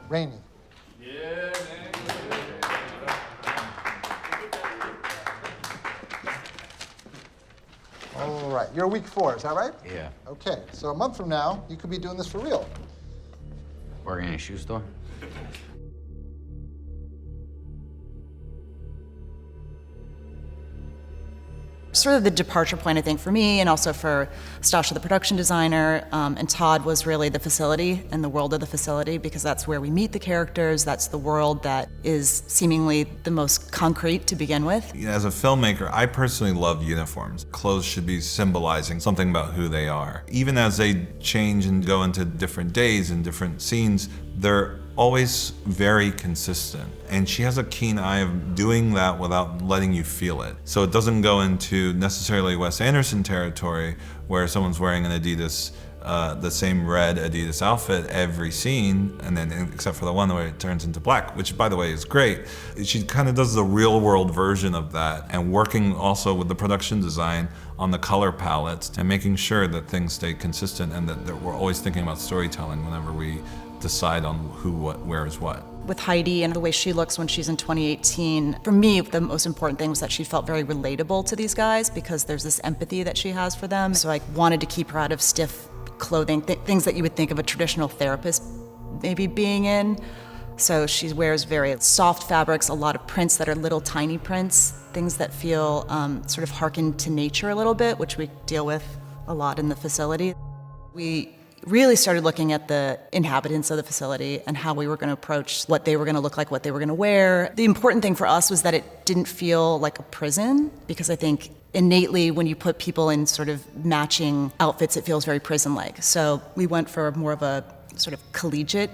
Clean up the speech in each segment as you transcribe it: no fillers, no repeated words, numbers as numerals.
Rainy. Yeah, All right, you're week 4, is that right? Yeah. Okay, so a month from now, you could be doing this for real. Working in a shoe store? Sort of the departure point, I think, for me and also for Stasha, the production designer, and Todd was really the facility and the world of the facility, because that's where we meet the characters. That's the world that is seemingly the most concrete to begin with. As a filmmaker, I personally love uniforms. Clothes should be symbolizing something about who they are. Even as they change and go into different days and different scenes, they're always very consistent. And she has a keen eye of doing that without letting you feel it. So it doesn't go into necessarily Wes Anderson territory where someone's wearing an Adidas, the same red Adidas outfit every scene, and then except for the one where it turns into black, which by the way is great. She kind of does the real world version of that, and working also with the production design on the color palettes and making sure that things stay consistent and that we're always thinking about storytelling whenever we decide on who, what, where is what. With Heidi and the way she looks when she's in 2018, for me, the most important thing was that she felt very relatable to these guys because there's this empathy that she has for them. So I wanted to keep her out of stiff clothing, things that you would think of a traditional therapist maybe being in. So she wears very soft fabrics, a lot of prints that are little tiny prints, things that feel sort of harken to nature a little bit, which we deal with a lot in the facility. We really started looking at the inhabitants of the facility and how we were going to approach what they were going to look like, what they were going to wear. The important thing for us was that it didn't feel like a prison, because I think innately when you put people in sort of matching outfits, it feels very prison-like. So we went for more of a sort of collegiate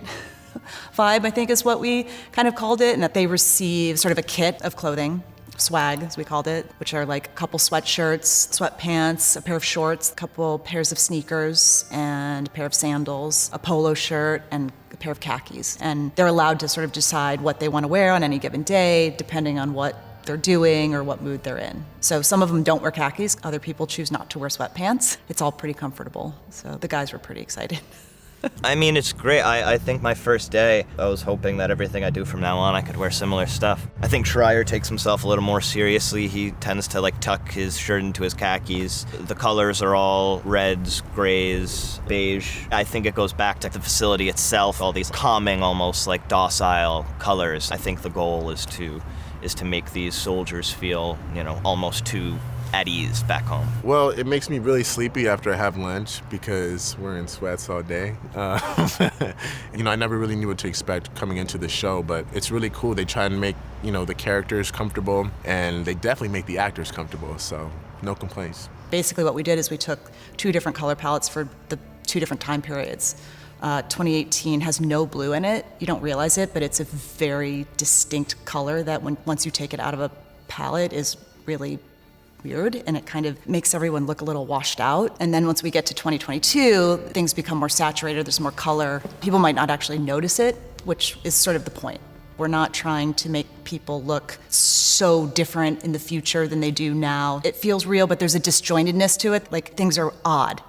vibe, I think is what we kind of called it, and that they receive sort of a kit of clothing. Swag, as we called it, which are like a couple sweatshirts, sweatpants, a pair of shorts, a couple pairs of sneakers, and a pair of sandals, a polo shirt, and a pair of khakis. And they're allowed to sort of decide what they want to wear on any given day, depending on what they're doing or what mood they're in. So some of them don't wear khakis, other people choose not to wear sweatpants. It's all pretty comfortable, so the guys were pretty excited. I mean, it's great. I think my first day, I was hoping that everything I do from now on, I could wear similar stuff. I think Schreier takes himself a little more seriously. He tends to like tuck his shirt into his khakis. The colors are all reds, grays, beige. I think it goes back to the facility itself, all these calming, almost like docile colors. I think the goal is to make these soldiers feel, almost too at ease back home. Well, it makes me really sleepy after I have lunch because we're in sweats all day. I never really knew what to expect coming into the show, but it's really cool. They try and make, the characters comfortable, and they definitely make the actors comfortable, so no complaints. Basically what we did is we took 2 different color palettes for the 2 different time periods. 2018 has no blue in it. You don't realize it, but it's a very distinct color that once you take it out of a palette is really weird, and it kind of makes everyone look a little washed out. And then once we get to 2022, things become more saturated, there's more color. People might not actually notice it, which is sort of the point. We're not trying to make people look so different in the future than they do now. It feels real, but there's a disjointedness to it, like things are odd.